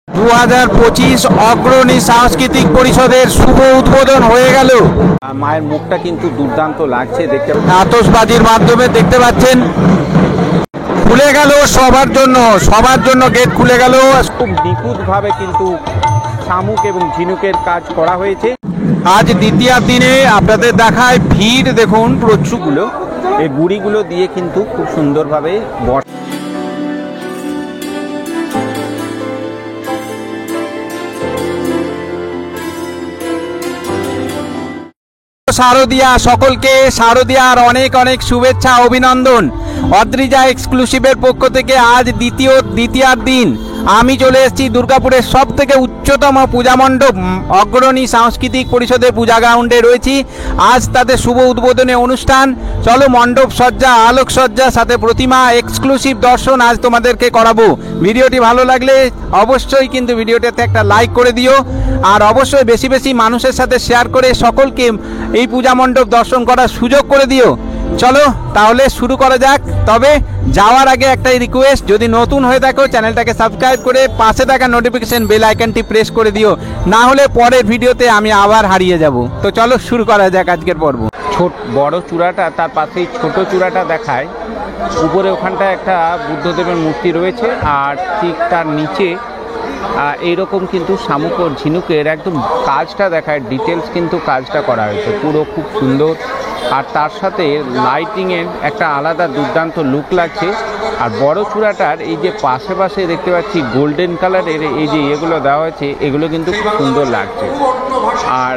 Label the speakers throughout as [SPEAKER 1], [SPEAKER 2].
[SPEAKER 1] 2025 অগ্রণী সাংস্কৃতিক পরিষদের শুভ উদ্বোধন হয়ে গেল।
[SPEAKER 2] মায়ের মুখটা কিন্তু দুর্দান্ত লাগছে দেখতে,
[SPEAKER 1] আতশবাজির মাধ্যমে দেখতে পাচ্ছেন খুলে গেল সবার জন্য গেট খুলে গেল।
[SPEAKER 2] খুব নিখুঁতভাবে কিন্তু শামুক এবং ঝিনুকের কাজ করা হয়েছে।
[SPEAKER 1] আজ দ্বিতীয় দিনে আপনাদের দেখায় ভিড় দেখুন
[SPEAKER 2] প্রচুরগুলো এই গুড়িগুলো দিয়ে কিন্তু খুব সুন্দরভাবে
[SPEAKER 1] শারদিয়া, সকলকে শারদিয়ার অনেক অনেক শুভেচ্ছা অভিনন্দন। অদ্রিজা এক্সক্লুসিভের পক্ষ থেকে আজ দ্বিতীয় দিন আমি চলে এসেছি দুর্গাপুরের সব থেকে উচ্চতম পূজা মণ্ডপ অগ্রণী সাংস্কৃতিক পরিষদের পূজা গ্রাউন্ডে রয়েছি। আজ তাদের শুভ উদ্বোধনী অনুষ্ঠান। চলো মণ্ডপ সজ্জা, আলোক সজ্জা, সাথে প্রতিমা এক্সক্লুসিভ দর্শন আজ তোমাদেরকে করাবো। ভিডিওটি ভালো লাগলে অবশ্যই কিন্তু ভিডিওটাতে একটা লাইক করে দিও, আর অবশ্যই বেশি বেশি মানুষের সাথে শেয়ার করে সকলকে এই পূজা মণ্ডপ দর্শন করার সুযোগ করে দিও। চলো তাহলে শুরু করা যাক। তবে যাওয়ার আগে একটাই রিকোয়েস্ট, যদি নতুন হয়ে থাকো চ্যানেলটাকে সাবস্ক্রাইব করে পাশে থাকা নোটিফিকেশন বেল আইকনটি প্রেস করে দিও, না হলে পরের ভিডিওতে আমি আবার হারিয়ে যাব। তো চলো শুরু করা যাক আজকের পর্ব।
[SPEAKER 2] বড় চূড়াটা, তার পাশেই ছোট চূড়াটা দেখায়। উপরে ওখানটায় একটা বুদ্ধদেবের মূর্তি রয়েছে, আর ঠিক তার নিচে এইরকম কিন্তু শামুক ও ঝিনুকের একদম কাজটা দেখায়, ডিটেলস কিন্তু কাজটা করা হয়েছে পুরো খুব সুন্দর। আর তার সাথে লাইটিংয়ের একটা আলাদা দুর্দান্ত লুক লাগছে। আর বড় চূড়াটার এই যে পাশে দেখতে পাচ্ছি গোল্ডেন কালারের এই যে এগুলো দেওয়া হয়েছে, এগুলো কিন্তু খুব সুন্দর লাগছে। আর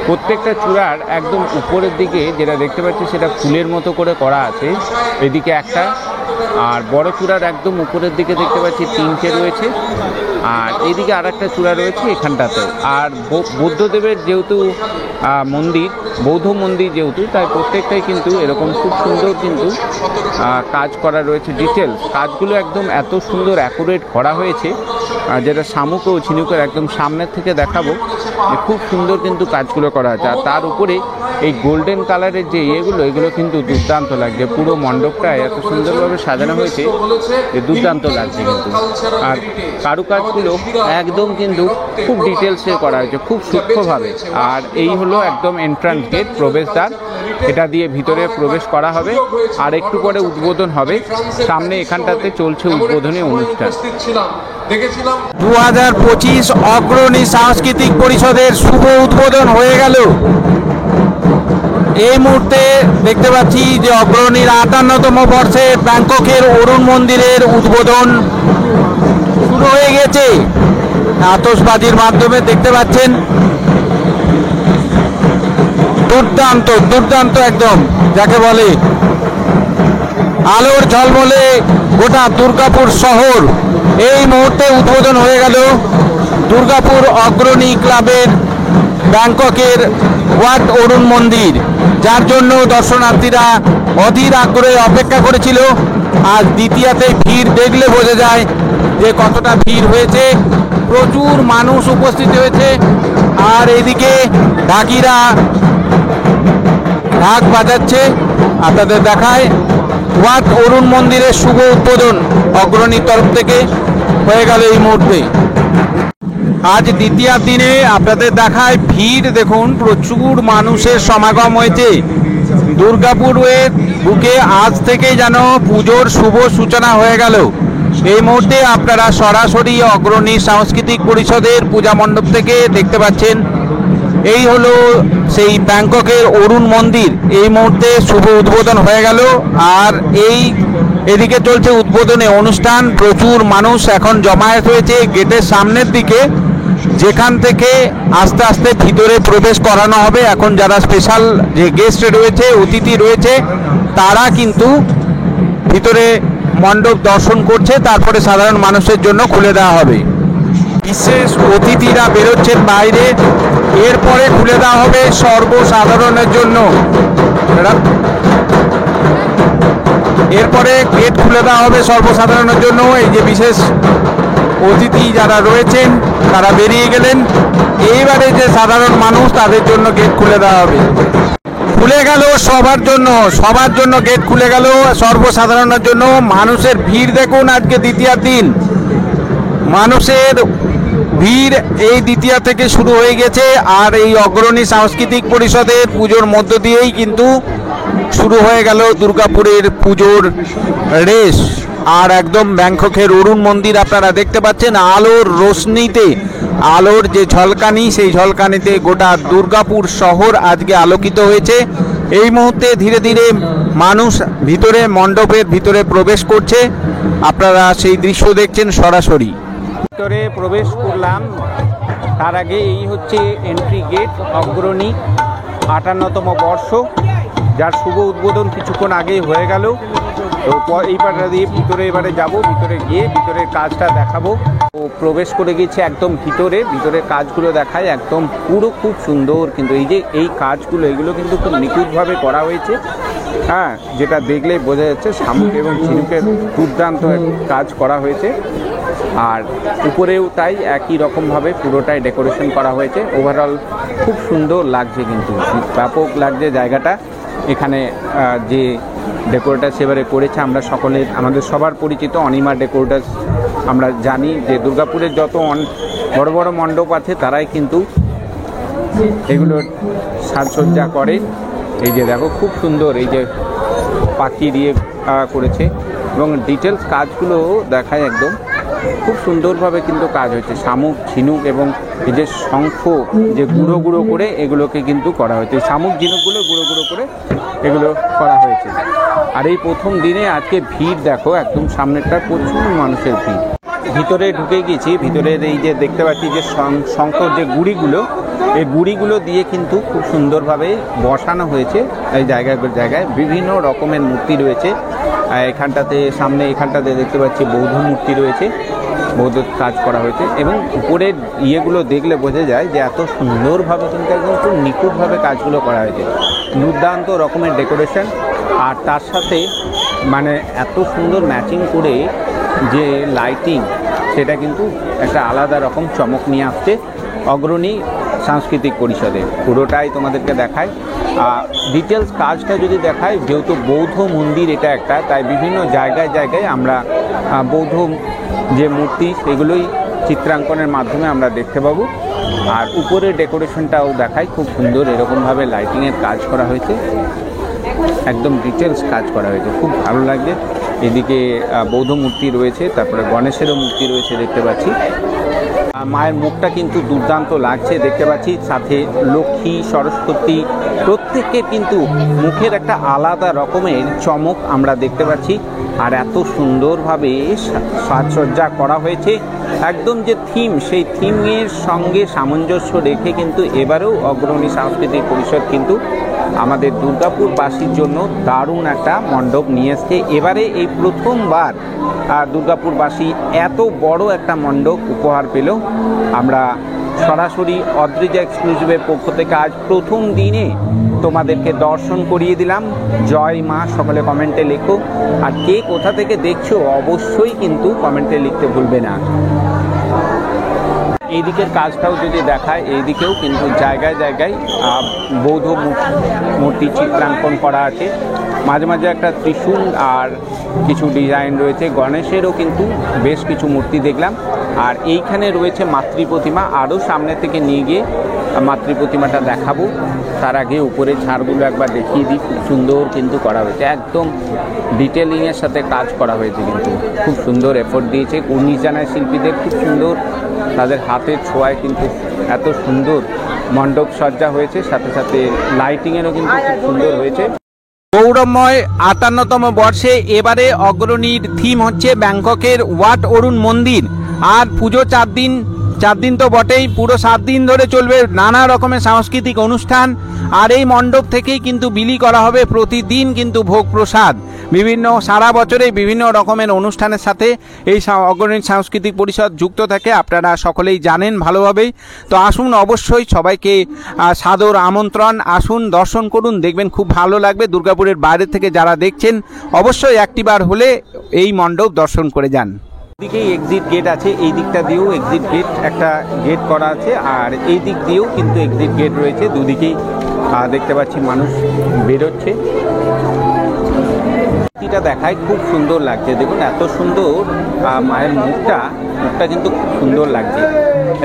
[SPEAKER 2] প্রত্যেকটা চূড়ার একদম উপরের দিকে যেটা দেখতে পাচ্ছি সেটা ফুলের মতো করে করা আছে, এদিকে একটা। আর বড় চূড়ার একদম উপরের দিকে দেখতে পাচ্ছি তিনটে রয়েছে, আর এইদিকে আর একটা চূড়া রয়েছে এখানটাতে। আর বুদ্ধদেবের যেহেতু মন্দির, বৌদ্ধ মন্দির যেহেতু, তাই প্রত্যেকটাই কিন্তু এরকম খুব সুন্দর কিন্তু কাজ করা রয়েছে। ডিটেলস কাজগুলো একদম এত সুন্দর অ্যাকুরেট করা হয়েছে, যেটা শামুক ও ঝিনুকের একদম সামনের থেকে দেখাবো, খুব সুন্দর কিন্তু কাজগুলো করা হয়েছে। আর তার উপরে এই গোল্ডেন কালারের যে এগুলো কিন্তু দুর্দান্ত লাগছে। পুরো মণ্ডপটা এত সুন্দরভাবে সাজানো হয়েছে, দুর্দান্ত লাগছে কিন্তু। আর কারুকাজগুলো একদম কিন্তু খুব ডিটেলসে করা হয়েছে, খুব সূক্ষ্মভাবে। আর এই হলো একদম এন্ট্রান্স গেট, প্রবেশদ্বার। এটা দিয়ে ভিতরে প্রবেশ করা হবে, আর একটু পরে উদ্বোধন হবে। সামনে এখানটাতে চলছে উদ্বোধনী অনুষ্ঠান।
[SPEAKER 1] 2025 অগ্রণী সাংস্কৃতিক পরিষদের শুভ উদ্বোধন হয়ে গেল। এই মুহূর্তে দেখতে পাচ্ছি যে অগ্রণীর 58তম বর্ষে ব্যাংককের অরুণ মন্দিরের উদ্বোধন শুরু হয়ে গেছে। আতশবাজির মাধ্যমে দেখতে পাচ্ছেন দুর্দান্ত একদম যাকে বলে আলোর ঝলমলে গোটা দুর্গাপুর শহর। এই মুহূর্তে উদ্বোধন হয়ে গেল দুর্গাপুর অগ্রণী ক্লাবের ব্যাংককের ওয়াট অরুণ মন্দির, যার জন্য দর্শনার্থীরা অধীর আগ্রহে অপেক্ষা করেছিল। আজ দ্বিতীয়তে ভিড় দেখলে বোঝা যায় যে কতটা ভিড় হয়েছে। প্রচুর মানুষ উপস্থিত হয়েছে। আর এদিকে ঢাকিরা ঢাক বাজাচ্ছে, আপনাদের দেখায় ওয়াট অরুণ মন্দিরের শুভ উদ্বোধন অগ্রণীর তরফ থেকে হয়ে গেল এই মুহূর্তে। আজ দ্বিতীয় দিনে আপনাদের দেখায় ভিড় দেখুন, প্রচুর মানুষের সমাগম হয়েছে। দুর্গাপুরের বুকে আজ থেকে যেন পুজোর শুভ সূচনা হয়ে গেল। এই মুহূর্তে আপনারা সরাসরি অগ্রণী সাংস্কৃতিক পরিষদের পূজা মণ্ডপ থেকে দেখতে পাচ্ছেন। এই হলো সেই ব্যাংককের অরুণ মন্দির। এই মুহূর্তে শুভ উদ্বোধন হয়ে গেল, আর এদিকে চলছে উদ্বোধনী অনুষ্ঠান। প্রচুর মানুষ এখন জমায়েত হয়েছে গেটের সামনের দিকে, যেখান থেকে আস্তে আস্তে ভিতরে প্রবেশ করানো হবে। এখন যারা স্পেশাল যে গেস্ট রয়েছে, অতিথি রয়েছে, তারা কিন্তু ভিতরে মণ্ডপ দর্শন করছে, তারপরে সাধারণ মানুষের জন্য খুলে দেওয়া হবে। বিশেষ অতিথিরা বেরোচ্ছেন বাইরে, এরপরে খুলে দেওয়া হবে সর্বসাধারণের জন্য। এরপরে গেট খুলে দেওয়া হবে সর্বসাধারণের জন্য। এই যে বিশেষ অতিথি যারা রয়েছেন তারা বেরিয়ে গেলেন, এইবারে যে সাধারণ মানুষ তাদের জন্য গেট খুলে দেওয়া হবে। খুলে গেল সবার জন্য গেট খুলে গেল সর্বসাধারণের জন্য। মানুষের ভিড় দেখুন আজকে দ্বিতীয় দিন। মানুষের ভিড় এই দ্বিতীয়া থেকে শুরু হয়ে গেছে, আর এই অগ্রণী সাংস্কৃতিক পরিষদের পুজোর মধ্য দিয়েই কিন্তু শুরু হয়ে গেল দুর্গাপুরের পুজোর রেশ। আর একদম ব্যাংককের অরুণ মন্দির আপনারা দেখতে পাচ্ছেন আলোর রোশনিতে, আলোর যে ঝলকানি, সেই ঝলকানিতে গোটা দুর্গাপুর শহর আজকে আলোকিত হয়েছে। এই মুহূর্তে ধীরে ধীরে মানুষ ভিতরে, মণ্ডপের ভিতরে প্রবেশ করছে, আপনারা সেই দৃশ্য দেখছেন সরাসরি।
[SPEAKER 2] ভিতরে প্রবেশ করলাম, তার আগে এই হচ্ছে এন্ট্রি গেট, অগ্রণী 58তম বর্ষ, যার শুভ উদ্বোধন কিছুক্ষণ আগেই হয়ে গেল। তো এই পাটা দিয়ে ভিতরে এবারে যাব, ভিতরে গিয়ে ভিতরের কাজটা দেখাবো। তো প্রবেশ করে গেছে একদম ভিতরের কাজগুলো দেখায়, একদম পুরো খুব সুন্দর। কিন্তু এই যে এই কাজগুলো, এগুলো কিন্তু খুব নিখুঁতভাবে করা হয়েছে। হ্যাঁ, যেটা দেখলেই বোঝা যাচ্ছে শামুক এবং ঝিনুকের দুর্দান্ত কাজ করা হয়েছে। আর উপরেও তাই একই রকমভাবে পুরোটাই ডেকোরেশন করা হয়েছে। ওভারঅল খুব সুন্দর লাগছে, কিন্তু ব্যাপক লাগছে জায়গাটা। এখানে যে ডেকোরেটার সেবারে করেছে, আমরা সকলে, আমাদের সবার পরিচিত অনিমা ডেকোরেটার। আমরা জানি যে দুর্গাপুরের যত বড় বড় মণ্ডপ আছে তারাই কিন্তু এগুলোর সাজসজ্জা করে। এই যে দেখো খুব সুন্দর, এই যে পাখি দিয়ে করেছে এবং ডিটেলস কাজগুলো দেখায় একদম খুব সুন্দরভাবে কিন্তু কাজ হয়েছে। শামুক, ঝিনুক এবং এই যে শঙ্খ যে গুঁড়ো গুঁড়ো করে এগুলোকে কিন্তু করা হয়েছে, শামুক ঝিনুকগুলো গুঁড়ো গুঁড়ো করে এগুলো করা হয়েছে। আর এই প্রথম দিনে আজকে ভিড় দেখো, একদম সামনেরটা প্রচুর মানুষের ভিড়। ভিতরে ঢুকে গেছি, ভিতরের এই যে দেখতে পাচ্ছি যে শঙ্কর যে গুঁড়িগুলো, এই গুঁড়িগুলো দিয়ে কিন্তু খুব সুন্দরভাবে বসানো হয়েছে। এই জায়গায় বিভিন্ন রকমের মূর্তি রয়েছে। এখানটাতে সামনে এখানটাতে দেখতে পাচ্ছি বৌদ্ধ মূর্তি রয়েছে, বৌদ্ধ কাজ করা হয়েছে। এবং উপরের ইয়েগুলো দেখলে বোঝা যায় যে এত সুন্দরভাবে কিন্তু একদম খুব নিখুঁতভাবে কাজগুলো করা হয়েছে। দুর্দান্ত রকমের ডেকোরেশন, আর তার সাথে মানে এত সুন্দর ম্যাচিং করে যে লাইটিং, সেটা কিন্তু একটা আলাদা রকম চমক নিয়ে আসছে অগ্রণী সাংস্কৃতিক পরিষদে। পুরোটাই তোমাদেরকে দেখায়। ডিটেলস কাজটা যদি দেখায়, যেহেতু বৌদ্ধ মন্দির এটা একটা, তাই বিভিন্ন জায়গায় আমরা বৌদ্ধ যে মূর্তি সেগুলোই চিত্রাঙ্কনের মাধ্যমে আমরা দেখতে পাবো। আর উপরের ডেকোরেশনটাও দেখায় খুব সুন্দর, এরকমভাবে লাইটিংয়ের কাজ করা হয়েছে, একদম ডিটেলস কাজ করা হয়েছে, খুব ভালো লাগছে। এদিকে বৌদ্ধ মূর্তি রয়েছে, তারপরে গণেশেরও মূর্তি রয়েছে দেখতে পাচ্ছি। মায়ের মুখটা কিন্তু দুর্দান্ত লাগছে দেখতে পাচ্ছি, সাথে লক্ষ্মী, সরস্বতী প্রত্যেকের কিন্তু মুখের একটা আলাদা রকমের চমক আমরা দেখতে পাচ্ছি। আর এত সুন্দরভাবে সাজসজ্জা করা হয়েছে, একদম যে থিম, সেই থিমের সঙ্গে সামঞ্জস্য রেখে কিন্তু এবারেও অগ্রণী সাংস্কৃতিক পরিষদ কিন্তু আমাদের দুর্গাপুরবাসীর জন্য দারুণ একটা মণ্ডপ নিয়ে এসছে। এবারে এই প্রথমবার দুর্গাপুরবাসী এত বড় একটা মণ্ডপ উপহার পেল। আমরা সরাসরি অদ্রিজা এক্সক্লুসিভের পক্ষ থেকে আজ প্রথম দিনে তোমাদেরকে দর্শন করিয়ে দিলাম। জয় মা, সকলে কমেন্টে লেখো। আর কে কোথা থেকে দেখছো অবশ্যই কিন্তু কমেন্টে লিখতে ভুলবে না। এই দিকের কাজটাও যদি দেখায়, এই দিকেও কিন্তু জায়গায় বৌদ্ধ মূর্তি চিত্রাঙ্কন করা আছে। মাঝে মাঝে একটা ত্রিশূল আর কিছু ডিজাইন রয়েছে। গণেশেরও কিন্তু বেশ কিছু মূর্তি দেখলাম। আর এইখানে রয়েছে মাতৃ প্রতিমা, আরও সামনে থেকে নিয়ে গিয়ে মাতৃ প্রতিমাটা দেখাবো। তার আগে উপরে ছাড়গুলো একবার দেখিয়ে দিই, খুব সুন্দর কিন্তু করা হয়েছে, একদম ডিটেলিংয়ের সাথে কাজ করা হয়েছে, কিন্তু খুব সুন্দর এফোর্ট দিয়েছে 19 জানায় শিল্পীদের, খুব সুন্দর তাদের হাতের ছোঁয়ায় কিন্তু এত সুন্দর মণ্ডপ সজ্জা হয়েছে, সাথে সাথে লাইটিংয়েরও কিন্তু খুব সুন্দর হয়েছে।
[SPEAKER 1] গৌরবময় 58তম বর্ষে এবারে অগ্রণীর থিম হচ্ছে ব্যাংককের ওয়াট অরুণ মন্দির। আর পুজো 4 দিন তো বটেই, পুরো 7 দিন ধরে চলবে নানা রকমের সাংস্কৃতিক অনুষ্ঠান। আর এই মণ্ডপ থেকেই কিন্তু বিলি করা হবে প্রতিদিন কিন্তু ভোগ প্রসাদ। বিভিন্ন সারা বছরে বিভিন্ন রকমের অনুষ্ঠানের সাথে এই অগ্রণী সাংস্কৃতিক পরিষদ যুক্ত থাকে, আপনারা সকলেই জানেন ভালোভাবেই। তো আসুন, অবশ্যই সবাইকে সাদর আমন্ত্রণ, আসুন দর্শন করুন, দেখবেন খুব ভালো লাগবে। দুর্গাপুরের বাইরে থেকে যারা দেখছেন অবশ্যই একটিবার হলে এই মণ্ডপ দর্শন করে যান।
[SPEAKER 2] এদিকেই এক্সিট গেট আছে, এই দিকটা দিয়েও এক্সিট গেট, একটা গেট করা আছে, আর এই দিক দিয়েও কিন্তু এক্সিট গেট রয়েছে। দুদিকেই দেখতে পাচ্ছি মানুষ বেরোচ্ছে। এটা দেখায়, খুব সুন্দর লাগছে। দেখুন এত সুন্দর মায়ের মুখটা কিন্তু খুব সুন্দর লাগছে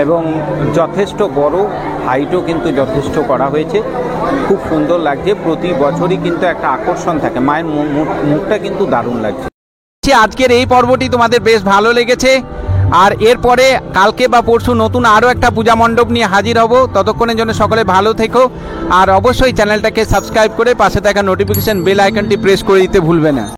[SPEAKER 2] এবং যথেষ্ট বড়, হাইটও কিন্তু যথেষ্ট করা হয়েছে, খুব সুন্দর লাগছে। প্রতি বছরই কিন্তু একটা আকর্ষণ থাকে, মায়ের মুখটা কিন্তু দারুণ লাগছে।
[SPEAKER 1] আজকের এই পর্বটি তোমাদের বেশ ভালো লেগেছে, আর এরপরে কালকে বা পরশু নতুন আরও একটা পূজা মণ্ডপ নিয়ে হাজির হব। ততক্ষণের জন্য সকলে ভালো থেকো, আর অবশ্যই চ্যানেলটাকে সাবস্ক্রাইব করে পাশে থাকা নোটিফিকেশন বেল আইকনটি প্রেস করে দিতে ভুলবে না।